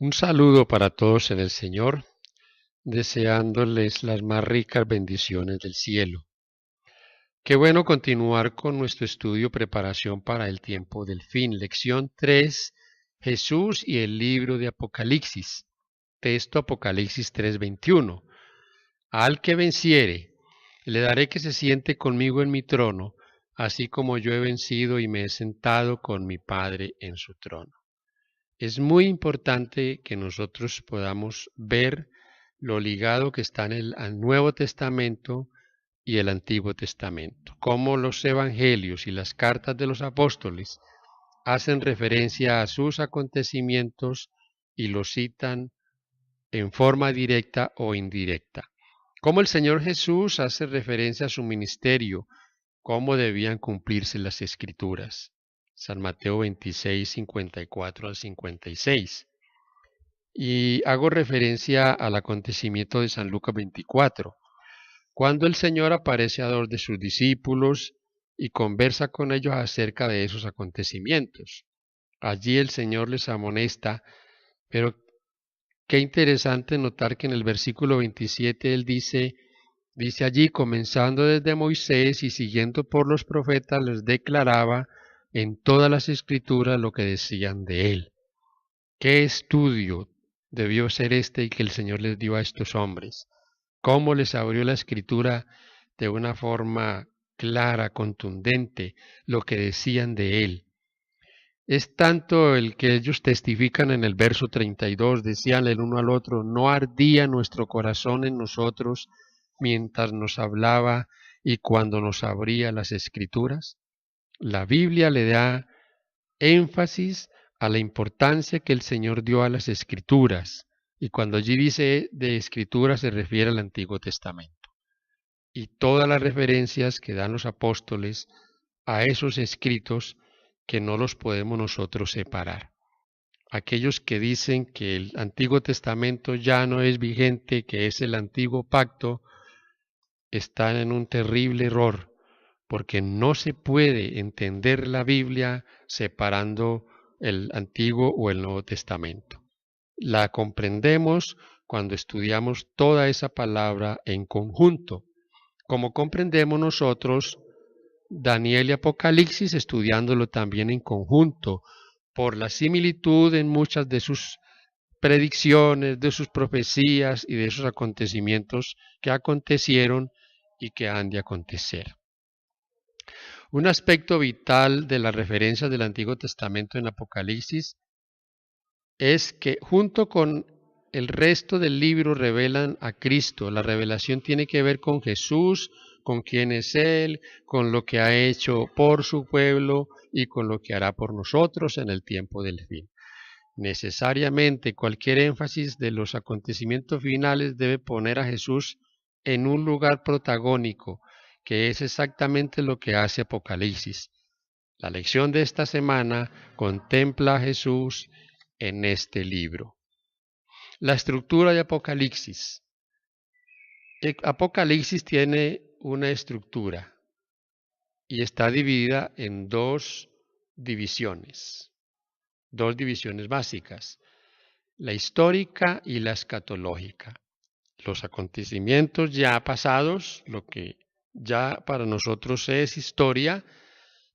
Un saludo para todos en el Señor, deseándoles las más ricas bendiciones del cielo. Qué bueno continuar con nuestro estudio Preparación para el tiempo del fin. Lección 3, Jesús y el libro de Apocalipsis. Texto Apocalipsis 3:21. Al que venciere, le daré que se siente conmigo en mi trono, así como yo he vencido y me he sentado con mi Padre en su trono. Es muy importante que nosotros podamos ver lo ligado que está en el Nuevo Testamento y el Antiguo Testamento, cómo los evangelios y las cartas de los apóstoles hacen referencia a sus acontecimientos y los citan en forma directa o indirecta. Cómo el Señor Jesús hace referencia a su ministerio, cómo debían cumplirse las Escrituras. San Mateo 26, 54 al 56. Y hago referencia al acontecimiento de San Lucas 24, cuando el Señor aparece a dos de sus discípulos y conversa con ellos acerca de esos acontecimientos. Allí el Señor les amonesta, pero qué interesante notar que en el versículo 27 Él dice allí, comenzando desde Moisés y siguiendo por los profetas, les declaraba en todas las escrituras lo que decían de Él. ¿Qué estudio debió ser este y que el Señor les dio a estos hombres? ¿Cómo les abrió la escritura de una forma clara, contundente, lo que decían de Él? Es tanto el que ellos testifican en el verso 32, decían el uno al otro, ¿no ardía nuestro corazón en nosotros mientras nos hablaba y cuando nos abría las escrituras? La Biblia le da énfasis a la importancia que el Señor dio a las escrituras, y cuando allí dice de escrituras se refiere al Antiguo Testamento. Y todas las referencias que dan los apóstoles a esos escritos que no los podemos nosotros separar. Aquellos que dicen que el Antiguo Testamento ya no es vigente, que es el antiguo pacto, están en un terrible error, porque no se puede entender la Biblia separando el Antiguo o el Nuevo Testamento. La comprendemos cuando estudiamos toda esa palabra en conjunto, como comprendemos nosotros Daniel y Apocalipsis estudiándolo también en conjunto, por la similitud en muchas de sus predicciones, de sus profecías y de esos acontecimientos que acontecieron y que han de acontecer. Un aspecto vital de las referencias del Antiguo Testamento en Apocalipsis es que junto con el resto del libro revelan a Cristo. La revelación tiene que ver con Jesús, con quién es Él, con lo que ha hecho por su pueblo y con lo que hará por nosotros en el tiempo del fin. Necesariamente cualquier énfasis de los acontecimientos finales debe poner a Jesús en un lugar protagónico, que es exactamente lo que hace Apocalipsis. La lección de esta semana contempla a Jesús en este libro. La estructura de Apocalipsis. Apocalipsis tiene una estructura y está dividida en dos divisiones básicas, la histórica y la escatológica. Los acontecimientos ya pasados, lo que ya para nosotros es historia,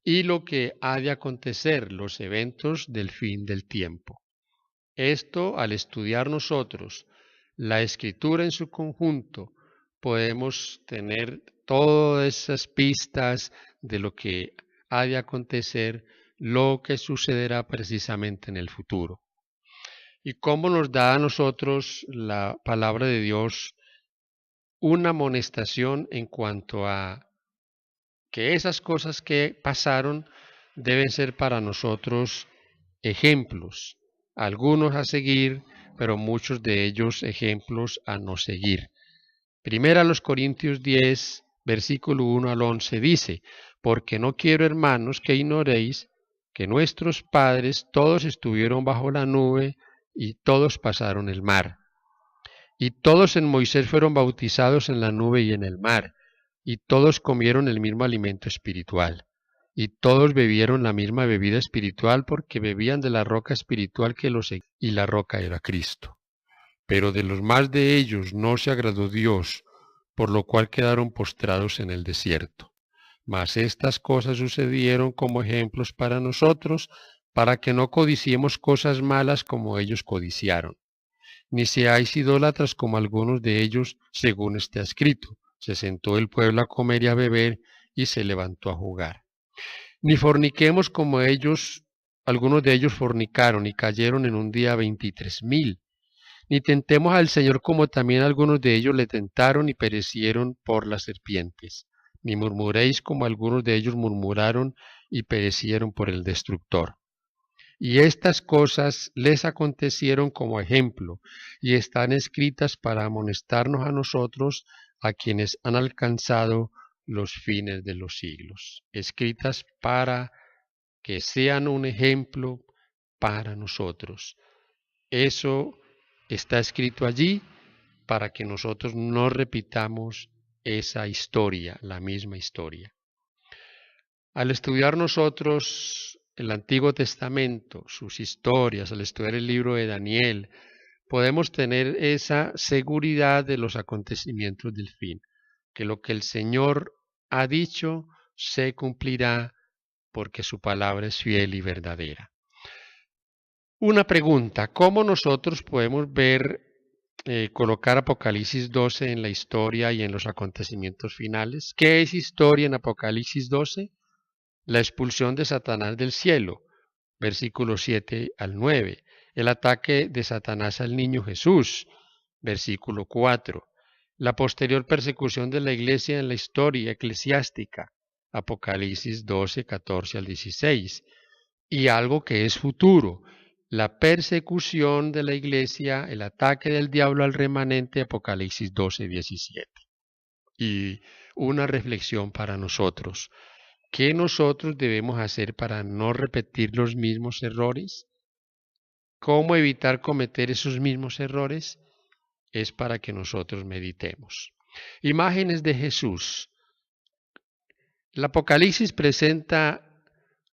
y lo que ha de acontecer, los eventos del fin del tiempo. Esto, al estudiar nosotros la escritura en su conjunto, podemos tener todas esas pistas de lo que ha de acontecer, lo que sucederá precisamente en el futuro. Y cómo nos da a nosotros la palabra de Dios una amonestación en cuanto a que esas cosas que pasaron deben ser para nosotros ejemplos, algunos a seguir, pero muchos de ellos ejemplos a no seguir. Primera a los Corintios 10, versículo 1 al 11 dice, porque no quiero, hermanos, que ignoréis que nuestros padres todos estuvieron bajo la nube y todos pasaron el mar. Y todos en Moisés fueron bautizados en la nube y en el mar, y todos comieron el mismo alimento espiritual. y todos bebieron la misma bebida espiritual porque bebían de la roca espiritual que los seguía, y la roca era Cristo. Pero de los más de ellos no se agradó Dios, por lo cual quedaron postrados en el desierto. Mas estas cosas sucedieron como ejemplos para nosotros, para que no codiciemos cosas malas como ellos codiciaron. Ni seáis idólatras como algunos de ellos, según está escrito. Se sentó el pueblo a comer y a beber, y se levantó a jugar. Ni forniquemos como ellos, algunos de ellos fornicaron y cayeron en un día 23,000. Ni tentemos al Señor como también algunos de ellos le tentaron y perecieron por las serpientes. Ni murmuréis como algunos de ellos murmuraron y perecieron por el destructor. Y estas cosas les acontecieron como ejemplo, y están escritas para amonestarnos a nosotros, a quienes han alcanzado los fines de los siglos. Escritas para que sean un ejemplo para nosotros. Eso está escrito allí para que nosotros no repitamos esa historia, la misma historia. Al estudiar nosotros el Antiguo Testamento, sus historias, al estudiar el libro de Daniel, podemos tener esa seguridad de los acontecimientos del fin, que lo que el Señor ha dicho se cumplirá porque su palabra es fiel y verdadera. Una pregunta, ¿cómo nosotros podemos colocar Apocalipsis 12 en la historia y en los acontecimientos finales? ¿Qué es historia en Apocalipsis 12? La expulsión de Satanás del cielo, versículos 7 al 9. El ataque de Satanás al niño Jesús, versículo 4. La posterior persecución de la iglesia en la historia eclesiástica, Apocalipsis 12, 14 al 16. Y algo que es futuro, la persecución de la iglesia, el ataque del diablo al remanente, Apocalipsis 12, 17. Y una reflexión para nosotros. ¿Qué nosotros debemos hacer para no repetir los mismos errores? ¿Cómo evitar cometer esos mismos errores? Es para que nosotros meditemos. Imágenes de Jesús. El Apocalipsis presenta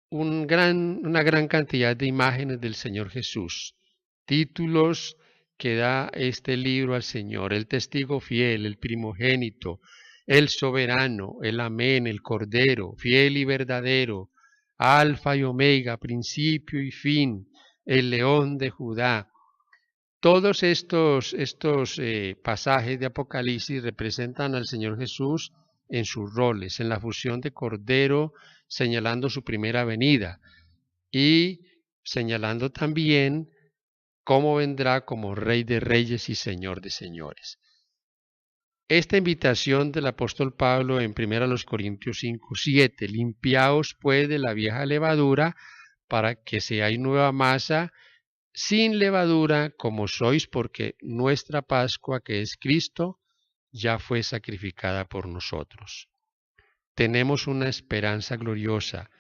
una gran cantidad de imágenes del Señor Jesús, títulos que da este libro al Señor: el testigo fiel, el primogénito, el soberano, el amén, el cordero, fiel y verdadero, alfa y omega, principio y fin, el león de Judá. Todos estos pasajes de Apocalipsis representan al Señor Jesús en sus roles, en la función de Cordero, señalando su primera venida y señalando también cómo vendrá como Rey de Reyes y Señor de Señores. Esta invitación del apóstol Pablo en 1 Corintios 5:7, limpiaos pues de la vieja levadura para que seáis nueva masa, sin levadura como sois, porque nuestra Pascua, que es Cristo, ya fue sacrificada por nosotros. Tenemos una esperanza gloriosa.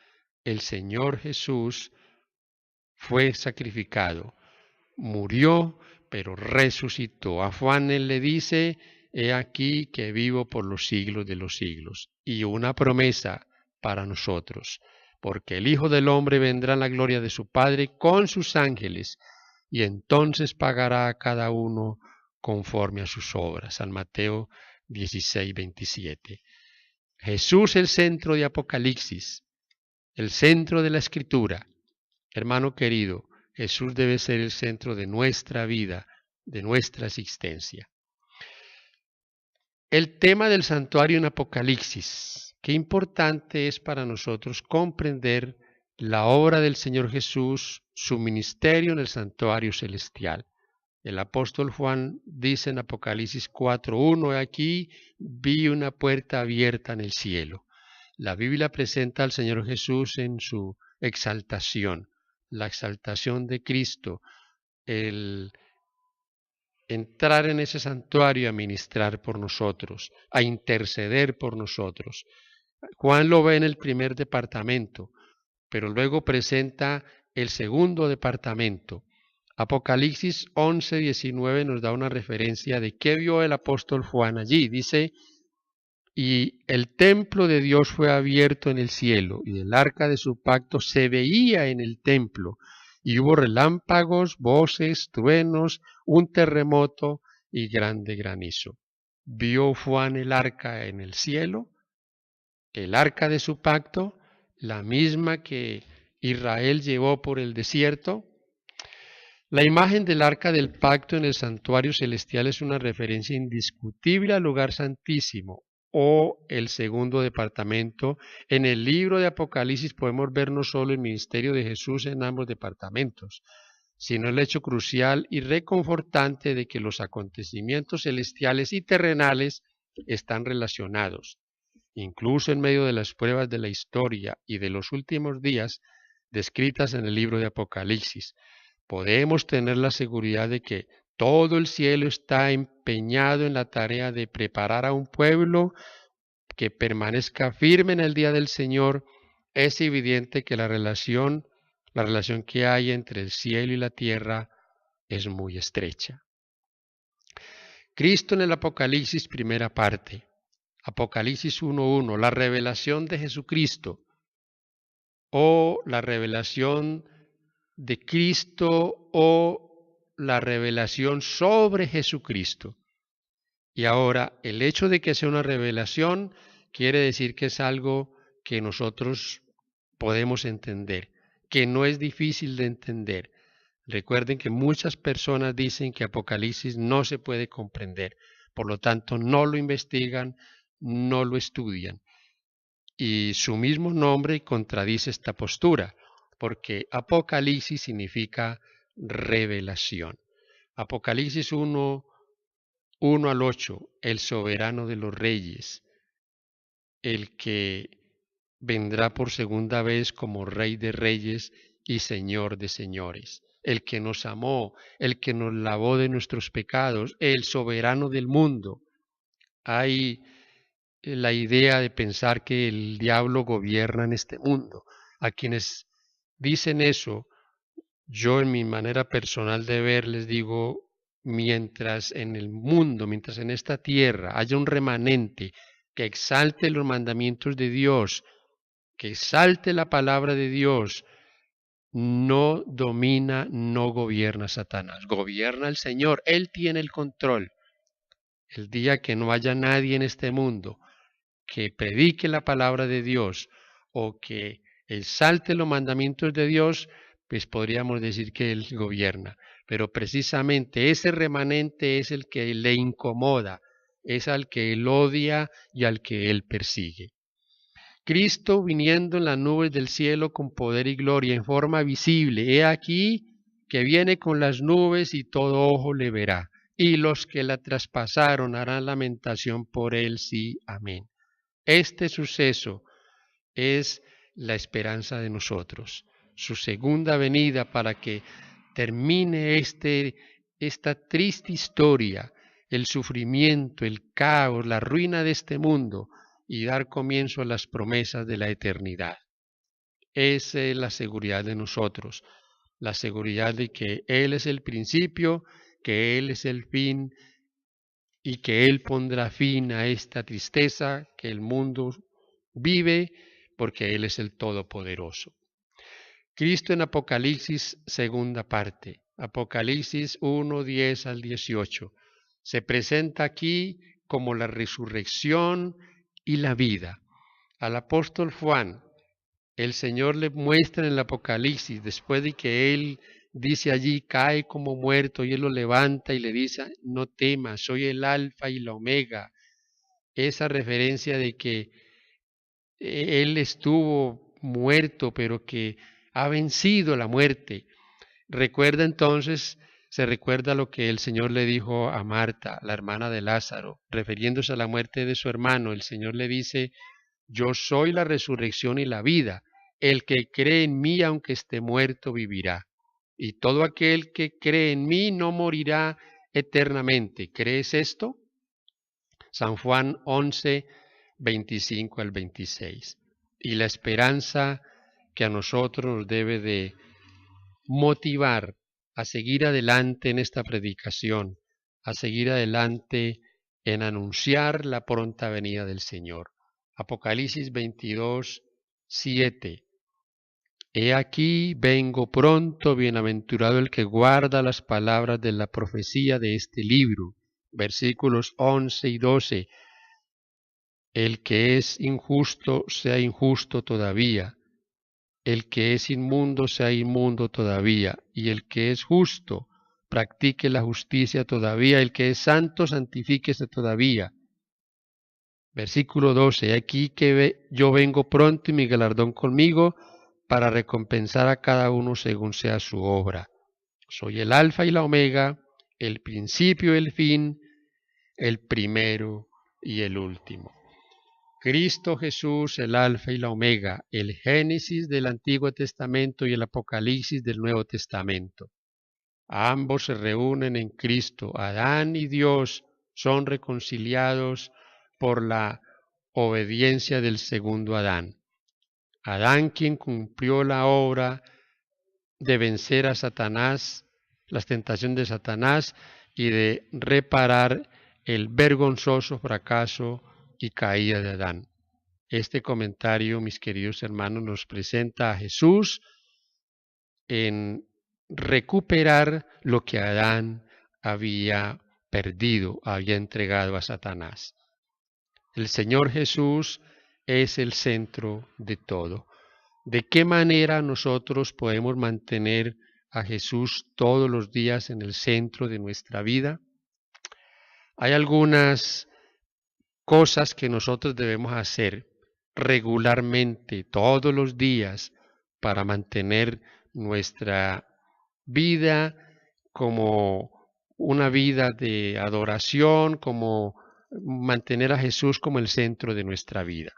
El Señor Jesús fue sacrificado, murió, pero resucitó. A Juan él le dice: he aquí que vivo por los siglos de los siglos. Y una promesa para nosotros, porque el Hijo del Hombre vendrá en la gloria de su Padre con sus ángeles, y entonces pagará a cada uno conforme a sus obras. San Mateo 16:27. Jesús, el centro de Apocalipsis, el centro de la Escritura. Hermano querido, Jesús debe ser el centro de nuestra vida, de nuestra existencia. El tema del santuario en Apocalipsis. Qué importante es para nosotros comprender la obra del Señor Jesús, su ministerio en el santuario celestial. El apóstol Juan dice en Apocalipsis 4:1, aquí vi una puerta abierta en el cielo. La Biblia presenta al Señor Jesús en su exaltación, la exaltación de Cristo, el entrar en ese santuario a ministrar por nosotros, a interceder por nosotros. Juan lo ve en el primer departamento, pero luego presenta el segundo departamento. Apocalipsis 11:19 nos da una referencia de qué vio el apóstol Juan allí. Dice: y el templo de Dios fue abierto en el cielo, y el arca de su pacto se veía en el templo, y hubo relámpagos, voces, truenos, un terremoto y grande granizo. Vio Juan el arca en el cielo, el arca de su pacto, la misma que Israel llevó por el desierto. La imagen del arca del pacto en el santuario celestial es una referencia indiscutible al lugar santísimo o el segundo departamento. En el libro de Apocalipsis podemos ver no solo el ministerio de Jesús en ambos departamentos, sino el hecho crucial y reconfortante de que los acontecimientos celestiales y terrenales están relacionados, incluso en medio de las pruebas de la historia y de los últimos días descritas en el libro de Apocalipsis. Podemos tener la seguridad de que todo el cielo está empeñado en la tarea de preparar a un pueblo que permanezca firme en el día del Señor. Es evidente que la relación que hay entre el cielo y la tierra es muy estrecha. Cristo en el Apocalipsis, primera parte. Apocalipsis 1:1, la revelación de Jesucristo o la revelación de Cristo o la revelación sobre Jesucristo. Y ahora, el hecho de que sea una revelación quiere decir que es algo que nosotros podemos entender, que no es difícil de entender. Recuerden que muchas personas dicen que Apocalipsis no se puede comprender, por lo tanto no lo investigan, no lo estudian. Y su mismo nombre contradice esta postura, porque Apocalipsis significa revelación. Apocalipsis 1 al 8, el soberano de los reyes, el que vendrá por segunda vez como Rey de reyes y Señor de señores, el que nos amó, el que nos lavó de nuestros pecados, el soberano del mundo. Hay la idea de pensar que el diablo gobierna en este mundo. A quienes dicen eso, yo en mi manera personal de ver les digo, mientras en el mundo, mientras en esta tierra haya un remanente que exalte los mandamientos de Dios, que exalte la palabra de Dios, no domina, no gobierna Satanás, gobierna el Señor, Él tiene el control. El día que no haya nadie en este mundo que predique la palabra de Dios o que exalte los mandamientos de Dios, pues podríamos decir que Él gobierna. Pero precisamente ese remanente es el que le incomoda, es al que Él odia y al que Él persigue. Cristo viniendo en las nubes del cielo con poder y gloria en forma visible. He aquí que viene con las nubes y todo ojo le verá. Y los que la traspasaron harán lamentación por él, sí, amén. Este suceso es la esperanza de nosotros, su segunda venida para que termine esta triste historia, el sufrimiento, el caos, la ruina de este mundo y dar comienzo a las promesas de la eternidad. Esa es la seguridad de nosotros, la seguridad de que Él es el principio, que Él es el fin y que Él pondrá fin a esta tristeza que el mundo vive porque Él es el Todopoderoso. Cristo en Apocalipsis, segunda parte, Apocalipsis 1, 10 al 18, se presenta aquí como la resurrección y la vida. Al apóstol Juan, el Señor le muestra en el Apocalipsis, después de que Él dice allí, cae como muerto, y Él lo levanta y le dice, no temas, soy el alfa y la omega. Esa referencia de que Él estuvo muerto, pero que ha vencido la muerte. Recuerda entonces, se recuerda lo que el Señor le dijo a Marta, la hermana de Lázaro, refiriéndose a la muerte de su hermano. El Señor le dice, yo soy la resurrección y la vida. El que cree en mí, aunque esté muerto, vivirá. Y todo aquel que cree en mí no morirá eternamente. ¿Crees esto? San Juan 11, 25 al 26. Y la esperanza que a nosotros nos debe de motivar a seguir adelante en esta predicación, a seguir adelante en anunciar la pronta venida del Señor. Apocalipsis 22, 7. He aquí vengo pronto, bienaventurado el que guarda las palabras de la profecía de este libro. Versículos 11 y 12. El que es injusto sea injusto todavía, el que es inmundo sea inmundo todavía, y el que es justo practique la justicia todavía, el que es santo santifíquese todavía. Versículo 12. Aquí que yo vengo pronto y mi galardón conmigo para recompensar a cada uno según sea su obra. Soy el alfa y la omega, el principio y el fin, el primero y el último. Cristo Jesús, el alfa y la omega, el Génesis del Antiguo Testamento y el Apocalipsis del Nuevo Testamento. Ambos se reúnen en Cristo. Adán y Dios son reconciliados por la obediencia del segundo Adán. Adán, quien cumplió la obra de vencer a Satanás, las tentaciones de Satanás y de reparar el vergonzoso fracaso y caída de Adán. Este comentario, mis queridos hermanos, nos presenta a Jesús en recuperar lo que Adán había perdido, había entregado a Satanás. El Señor Jesús es el centro de todo. ¿De qué manera nosotros podemos mantener a Jesús todos los días en el centro de nuestra vida? Hay algunas cosas que nosotros debemos hacer regularmente, todos los días, para mantener nuestra vida como una vida de adoración, como mantener a Jesús como el centro de nuestra vida.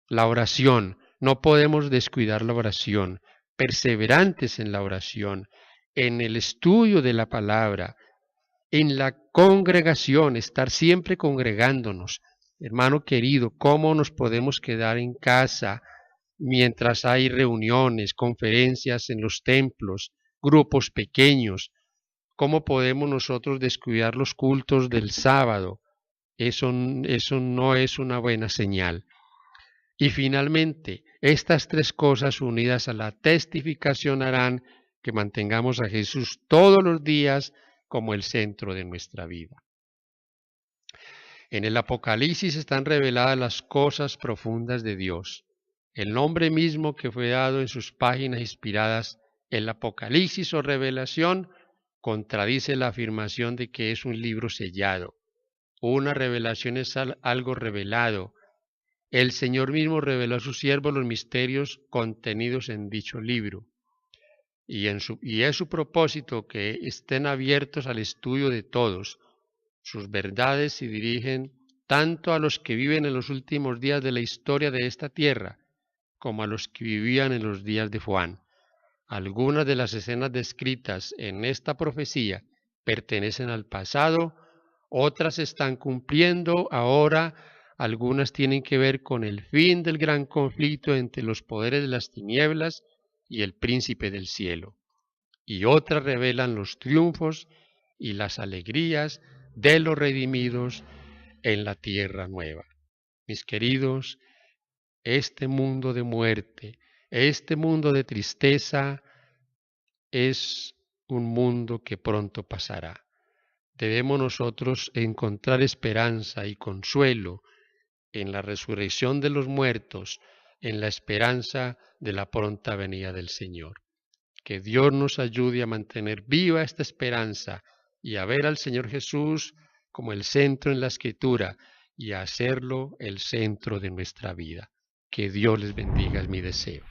La oración, no podemos descuidar la oración, perseverantes en la oración, en el estudio de la palabra, en la congregación, estar siempre congregándonos. Hermano querido, ¿cómo nos podemos quedar en casa mientras hay reuniones, conferencias en los templos, grupos pequeños? ¿Cómo podemos nosotros descuidar los cultos del sábado? Eso no es una buena señal. Y finalmente, estas tres cosas unidas a la testificación harán que mantengamos a Jesús todos los días como el centro de nuestra vida. En el Apocalipsis están reveladas las cosas profundas de Dios. El nombre mismo que fue dado en sus páginas inspiradas, el Apocalipsis o revelación, contradice la afirmación de que es un libro sellado. Una revelación es algo revelado. El Señor mismo reveló a sus siervos los misterios contenidos en dicho libro. Y es su propósito que estén abiertos al estudio de todos. Sus verdades se dirigen tanto a los que viven en los últimos días de la historia de esta tierra, como a los que vivían en los días de Juan. Algunas de las escenas descritas en esta profecía pertenecen al pasado, otras se están cumpliendo ahora, algunas tienen que ver con el fin del gran conflicto entre los poderes de las tinieblas y el príncipe del cielo, y otras revelan los triunfos y las alegrías de los redimidos en la tierra nueva. Mis queridos, este mundo de muerte, este mundo de tristeza, es un mundo que pronto pasará. Debemos nosotros encontrar esperanza y consuelo en la resurrección de los muertos, en la esperanza de la pronta venida del Señor. Que Dios nos ayude a mantener viva esta esperanza y a ver al Señor Jesús como el centro en la Escritura y a hacerlo el centro de nuestra vida. Que Dios les bendiga, es mi deseo.